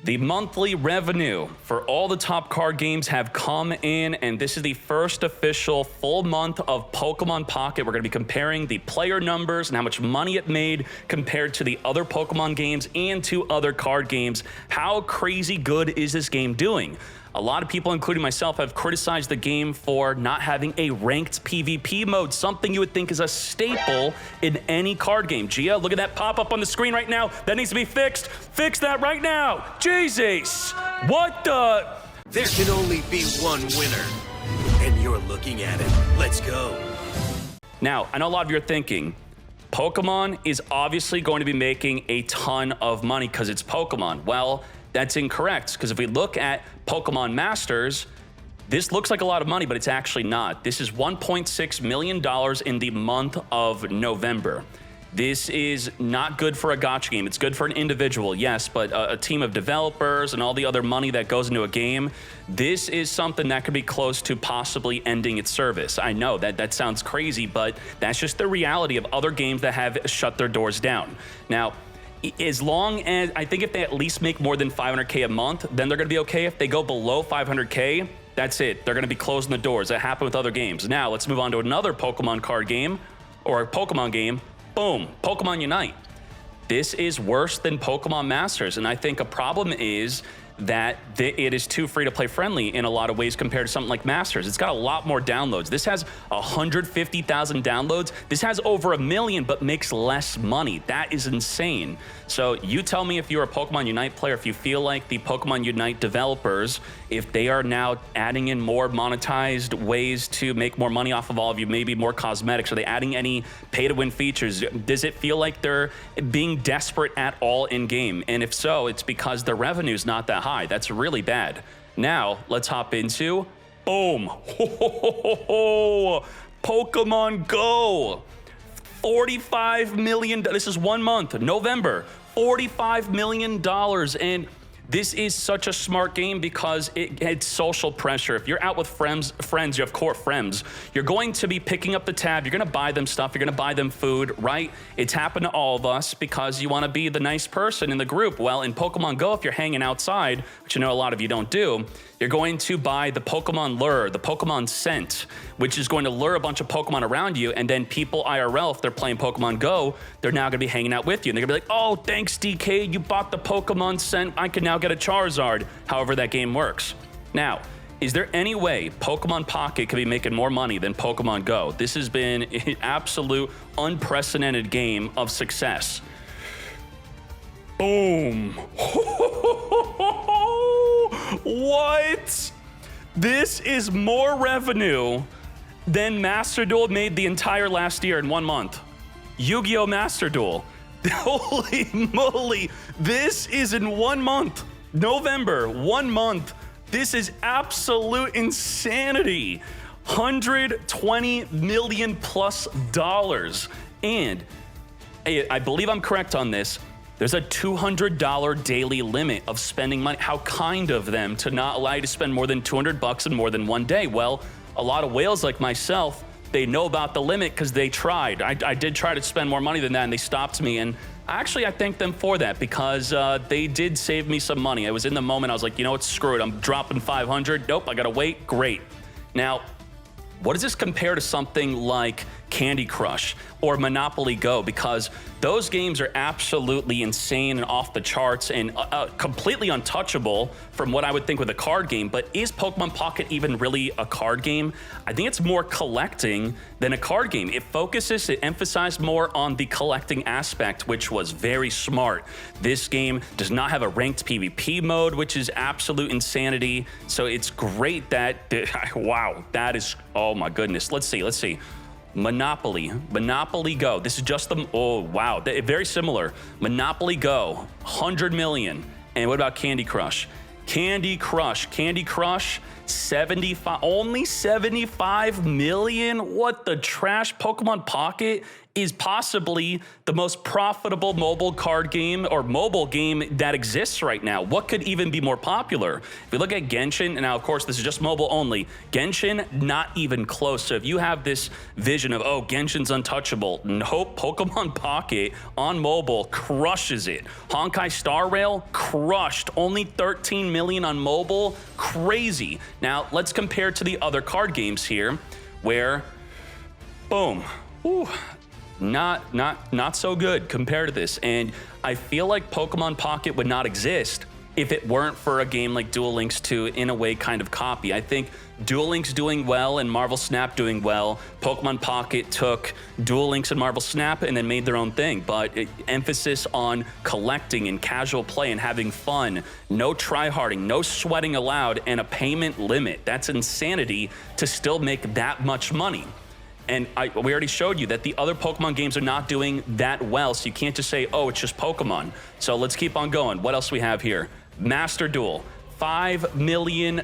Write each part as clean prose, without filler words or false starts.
The monthly revenue for all the top card games have come in, and this is the first official full month of Pokemon Pocket. We're going to be comparing the player numbers and how much money it made compared to the other Pokemon games and to other card games. How crazy good is this game doing? A lot of people, including myself, have criticized the game for not having a ranked PvP mode, something you would think is a staple in any card game. Gia, look at that pop-up on the screen right now. That needs to be fixed. Fix that right now. Jesus. What the? There can only be one winner, and you're looking at it. Let's go. Now, I know a lot of you are thinking, Pokemon is obviously going to be making a ton of money because it's Pokemon. Well, that's incorrect, because if we look at Pokemon Masters, this looks like a lot of money, but it's actually not. This is $1.6 million in the month of November. This is not good for a gacha game. It's good for an individual, yes, but a team of developers and all the other money that goes into a game, this is something that could be close to possibly ending its service. I know that sounds crazy, but that's just the reality of other games that have shut their doors down. Now, as long as, I think if they at least make more than 500K a month, then they're gonna be okay. If they go below 500K, that's it. They're gonna be closing the doors. That happened with other games. Now, let's move on to another Pokemon card game, or a Pokemon game. Boom, Pokemon Unite. This is worse than Pokemon Masters, and I think a problem is that it is too free-to-play friendly in a lot of ways compared to something like Masters. It's got a lot more downloads. This has 150,000 downloads. This has over 1 million, but makes less money. That is insane. So you tell me if you're a Pokemon Unite player, if you feel like the Pokemon Unite developers, if they are now adding in more monetized ways to make more money off of all of you, maybe more cosmetics, are they adding any pay-to-win features? Does it feel like they're being desperate at all in-game? And if so, it's because their revenue's not that high. That's really bad. Now, let's hop into, boom, Pokemon Go. $45 million, this is 1 month, November, $45 million, and this is such a smart game because it's social pressure. If you're out with friends, you have core friends, you're going to be picking up the tab, you're gonna buy them stuff, you're gonna buy them food, right? It's happened to all of us because you wanna be the nice person in the group. Well, in Pokemon Go, if you're hanging outside, which I know a lot of you don't do, you're going to buy the Pokemon Lure, the Pokemon Scent, which is going to lure a bunch of Pokemon around you, and then people IRL, if they're playing Pokemon Go, they're now gonna be hanging out with you. And they're gonna be like, oh, thanks, DK, you bought the Pokemon Scent, I can now get a Charizard, however that game works. Now, is there any way Pokemon Pocket could be making more money than Pokemon Go? This has been an absolute unprecedented game of success. Boom. What? This is more revenue than Master Duel made the entire last year in 1 month. Yu-Gi-Oh! Master Duel. Holy moly. This is in 1 month. November, 1 month. This is absolute insanity. $120 million plus. And I believe I'm correct on this. There's a $200 daily limit of spending money. How kind of them to not allow you to spend more than $200 in more than 1 day. Well, a lot of whales like myself, they know about the limit because they tried. I did try to spend more money than that, and they stopped me. And actually, I thank them for that because they did save me some money. I was in the moment. I was like, you know what, screw it. I'm dropping 500. Nope, I gotta wait. Great. Now, what does this compare to something like Candy Crush or Monopoly Go? Because those games are absolutely insane and off the charts and completely untouchable from what I would think with a card game. But is Pokemon Pocket even really a card game? I think it's more collecting than a card game. It emphasized more on the collecting aspect, which was very smart. This game does not have a ranked PvP mode, which is absolute insanity. So it's great that, wow, that is, oh my goodness. Let's see. Monopoly Go. This is just the, oh wow, very similar. Monopoly Go, 100 million. And what about Candy Crush? Candy Crush, only 75 million? What the trash? Pokemon Pocket is possibly the most profitable mobile card game or mobile game that exists right now. What could even be more popular? If we look at Genshin, and now of course this is just mobile only, Genshin not even close. So if you have this vision of, oh, Genshin's untouchable, nope, Pokemon Pocket on mobile crushes it. Honkai Star Rail crushed, only 13 million on mobile, crazy. Now let's compare to the other card games here where, boom, ooh, not so good compared to this. And I feel like Pokemon Pocket would not exist if it weren't for a game like Duel Links 2 in a way kind of copy. I think Duel Links doing well and Marvel Snap doing well. Pokemon Pocket took Duel Links and Marvel Snap and then made their own thing. But emphasis on collecting and casual play and having fun, no tryharding, no sweating allowed, and a payment limit. That's insanity to still make that much money. And we already showed you that the other Pokemon games are not doing that well, so you can't just say, oh, it's just Pokemon. So let's keep on going. What else we have here? Master Duel, $5 million.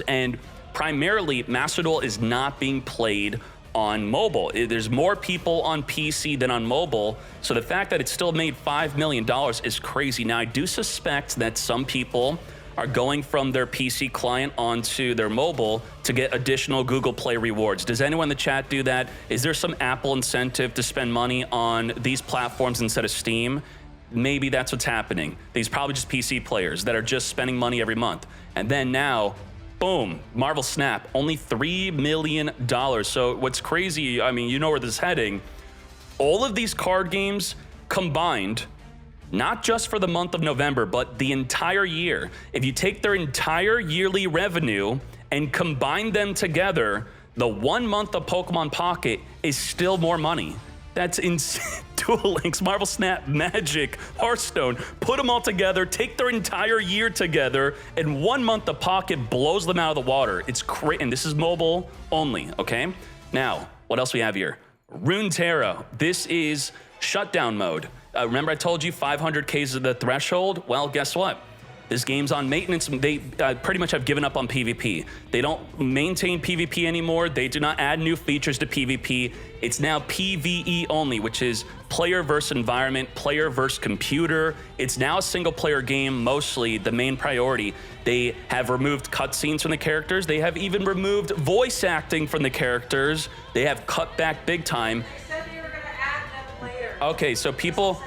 And primarily, Master Duel is not being played on mobile. There's more people on PC than on mobile, so the fact that it still made $5 million is crazy. Now, I do suspect that some people are going from their PC client onto their mobile to get additional Google Play rewards. Does anyone in the chat do that? Is there some Apple incentive to spend money on these platforms instead of Steam? Maybe that's what's happening. These probably just PC players that are just spending money every month. And then now, boom, Marvel Snap, only $3 million. So what's crazy, I mean, you know where this is heading. All of these card games combined, not just for the month of November, but the entire year. If you take their entire yearly revenue and combine them together, the 1 month of Pokemon Pocket is still more money. That's insane. Duel Links, Marvel Snap, Magic, Hearthstone, put them all together, take their entire year together, and 1 month of Pocket blows them out of the water. It's crazy, and this is mobile only, okay? Now, what else we have here? Runeterra, this is shutdown mode. Remember I told you 500K is the threshold? Well, guess what? This game's on maintenance. They pretty much have given up on PvP. They don't maintain PvP anymore. They do not add new features to PvP. It's now PvE only, which is player versus environment, player versus computer. It's now a single player game, mostly the main priority. They have removed cutscenes from the characters. They have even removed voice acting from the characters. They have cut back big time. Okay, so people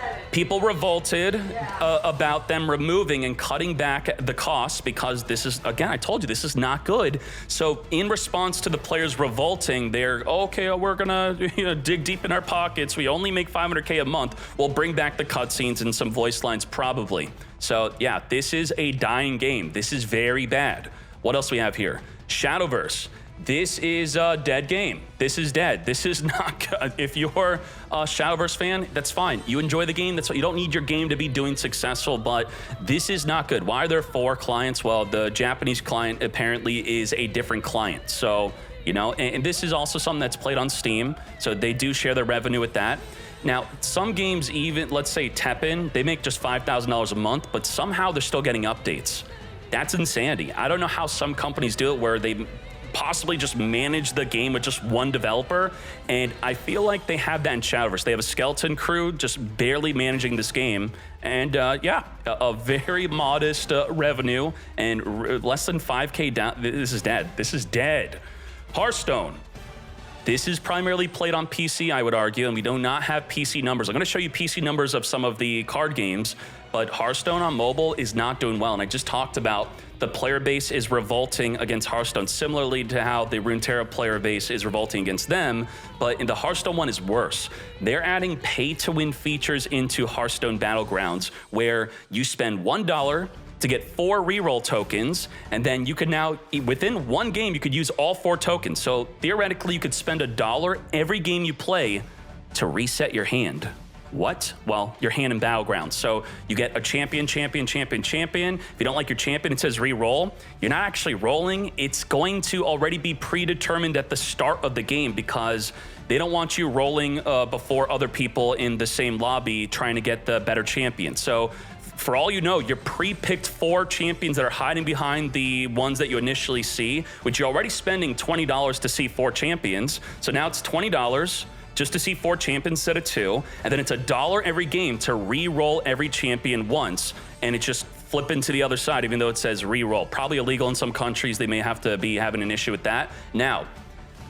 revolted about them removing and cutting back the costs because this is, again, I told you, this is not good. So in response to the players revolting, they're, okay, we're gonna dig deep in our pockets. We only make 500K a month. We'll bring back the cutscenes and some voice lines probably. So yeah, this is a dying game. This is very bad. What else we have here? Shadowverse. This is a dead game. This is dead. This is not good. If you're a Shadowverse fan, that's fine. You enjoy the game. That's what, you don't need your game to be doing successful, but this is not good. Why are there 4 clients? Well, the Japanese client apparently is a different client. So, and this is also something that's played on Steam. So they do share their revenue with that. Now, some games, even, let's say Teppen, they make just $5,000 a month, but somehow they're still getting updates. That's insanity. I don't know how some companies do it where they possibly just manage the game with just one developer, and I feel like they have that in Shadowverse. They have a skeleton crew just barely managing this game, and yeah, a very modest revenue and less than 5K down. This is dead. This is dead. Hearthstone. This is primarily played on PC, I would argue, and we do not have PC numbers. I'm going to show you PC numbers of some of the card games, but Hearthstone on mobile is not doing well, and I just talked about the player base is revolting against Hearthstone, similarly to how the Runeterra player base is revolting against them, but in the Hearthstone one is worse. They're adding pay-to-win features into Hearthstone Battlegrounds, where you spend $1 to get 4 reroll tokens, and then you could now, within one game, you could use all 4 tokens. So theoretically, you could spend $1 every game you play to reset your hand. What? Well, your hand in Battlegrounds. So you get a champion. If you don't like your champion, it says re-roll. You're not actually rolling. It's going to already be predetermined at the start of the game because they don't want you rolling before other people in the same lobby trying to get the better champion. So for all you know, your pre-picked 4 champions that are hiding behind the ones that you initially see, which you're already spending $20 to see 4 champions. So now it's $20 just to see 4 champions instead of 2, and then it's $1 every game to re-roll every champion once, and it just flipping to the other side, even though it says re-roll. Probably illegal in some countries. They may have to be having an issue with that. Now,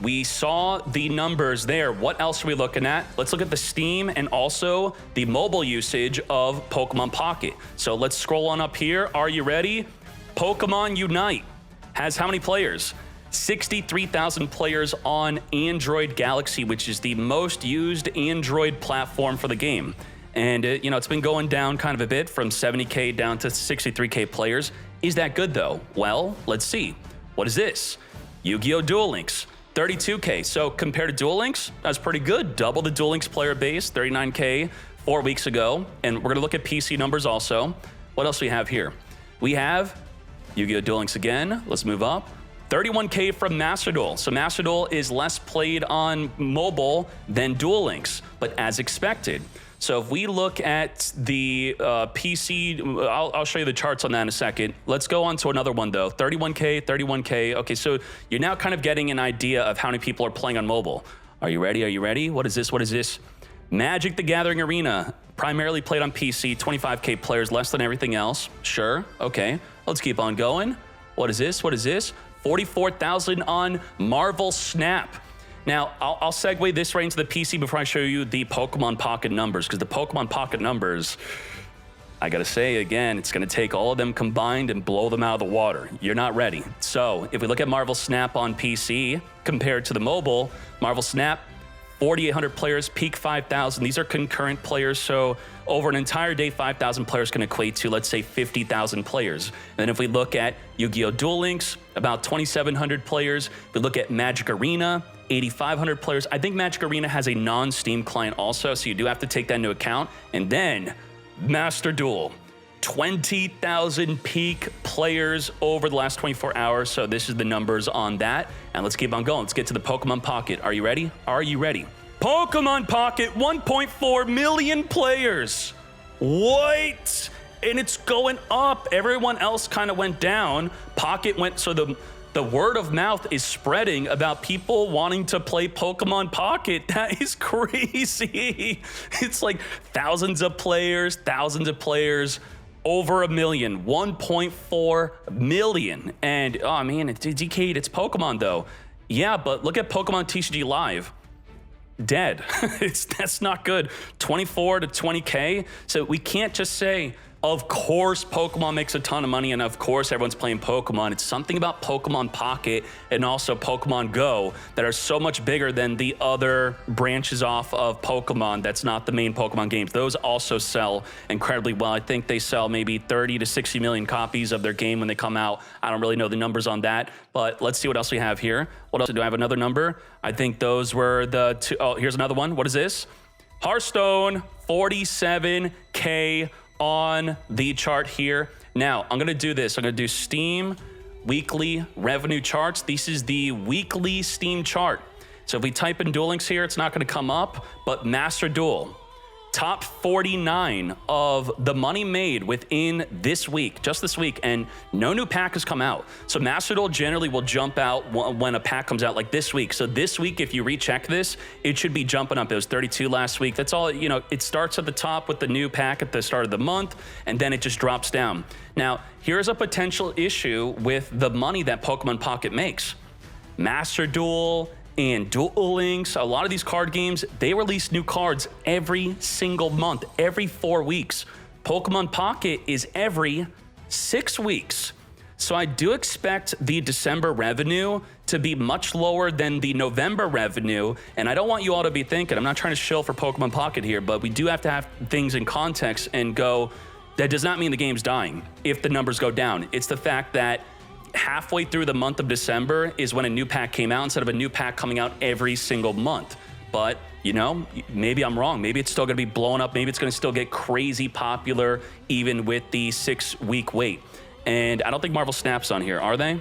we saw the numbers there. What else are we looking at? Let's look at the Steam and also the mobile usage of Pokemon Pocket. So let's scroll on up here. Are you ready? Pokemon Unite has how many players? 63,000 players on Android Galaxy, which is the most used Android platform for the game. And it's been going down kind of a bit from 70K down to 63K players. Is that good though? Well, let's see. What is this? Yu-Gi-Oh! Duel Links, 32K. So compared to Duel Links, that's pretty good. Double the Duel Links player base, 39K 4 weeks ago. And we're gonna look at PC numbers also. What else do we have here? We have Yu-Gi-Oh! Duel Links again. Let's move up. 31K from Master Duel. So Master Duel is less played on mobile than Duel Links, but as expected. So if we look at the PC, I'll show you the charts on that in a second. Let's go on to another one though. 31K, 31K. Okay, so you're now kind of getting an idea of how many people are playing on mobile. Are you ready? Are you ready? What is this? What is this? Magic the Gathering Arena, primarily played on PC, 25K players, less than everything else. Sure, okay. Let's keep on going. What is this? What is this? 44,000 on Marvel Snap. Now, I'll segue this right into the PC before I show you the Pokemon Pocket numbers, because the Pokemon Pocket numbers, I gotta say again, it's gonna take all of them combined and blow them out of the water. You're not ready. So if we look at Marvel Snap on PC compared to the mobile, Marvel Snap, 4,800 players, peak 5,000. These are concurrent players, so over an entire day, 5,000 players can equate to, let's say, 50,000 players. And then if we look at Yu-Gi-Oh! Duel Links, about 2,700 players. If we look at Magic Arena, 8,500 players. I think Magic Arena has a non-Steam client also, so you do have to take that into account. And then Master Duel, 20,000 peak players over the last 24 hours. So this is the numbers on that. And let's keep on going. Let's get to the Pokemon Pocket. Are you ready? Are you ready? Pokemon Pocket, 1.4 million players. What? And it's going up. Everyone else kind of went down. Pocket went, so the word of mouth is spreading about people wanting to play Pokemon Pocket. That is crazy. It's like thousands of players, over a million, 1.4 million. And oh man, it's DK, it's Pokemon though. Yeah, but look at Pokemon TCG Live. Dead. That's not good. 24 to 20K. So we can't just say, of course Pokemon makes a ton of money and of course everyone's playing Pokemon. It's something about Pokemon Pocket and also Pokemon Go that are so much bigger than the other branches off of Pokemon that's not the main Pokemon games. Those also sell incredibly well. I think they sell maybe 30 to 60 million copies of their game when they come out. I don't really know the numbers on that, but let's see what else we have here. What else? Do I have another number? I think those were the two. Oh, here's another one. What is this? Hearthstone, 47K on the chart here. Now, I'm gonna do this. I'm gonna do Steam weekly revenue charts. This is the weekly Steam chart. So if we type in Duel Links here, it's not gonna come up, but Master Duel, top 49 of the money made within this week, just this week, and no new pack has come out. So Master Duel generally will jump out when a pack comes out like this week. So this week, if you recheck this, it should be jumping up. It was 32 last week. That's all, it starts at the top with the new pack at the start of the month, and then it just drops down. Now, here's a potential issue with the money that Pokemon Pocket makes. Master Duel and Duel Links, a lot of these card games, they release new cards every single month, every 4 weeks. Pokemon Pocket is every 6 weeks. So I do expect the December revenue to be much lower than the November revenue. And I don't want you all to be thinking, I'm not trying to shill for Pokemon Pocket here, but we do have to have things in context and go, that does not mean the game's dying if the numbers go down. It's the fact that halfway through the month of December is when a new pack came out instead of a new pack coming out every single month. But, maybe I'm wrong. Maybe it's still going to be blowing up. Maybe it's going to still get crazy popular even with the 6-week wait. And I don't think Marvel Snap's on here, are they?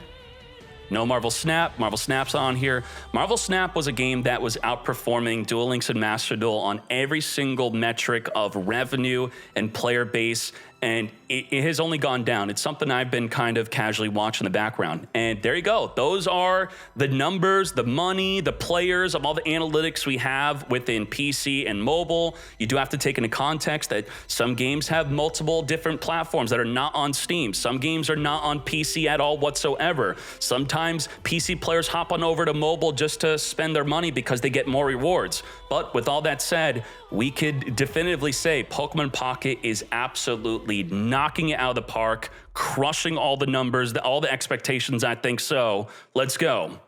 No Marvel Snap. Marvel Snap's on here. Marvel Snap was a game that was outperforming Duel Links and Master Duel on every single metric of revenue and player base. And it has only gone down. It's something I've been kind of casually watching in the background. And there you go. Those are the numbers, the money, the players of all the analytics we have within PC and mobile. You do have to take into context that some games have multiple different platforms that are not on Steam. Some games are not on PC at all whatsoever. Sometimes PC players hop on over to mobile just to spend their money because they get more rewards. But with all that said, we could definitively say Pokemon Pocket is absolutely knocking it out of the park, crushing all the numbers, all the expectations. I think so. Let's go.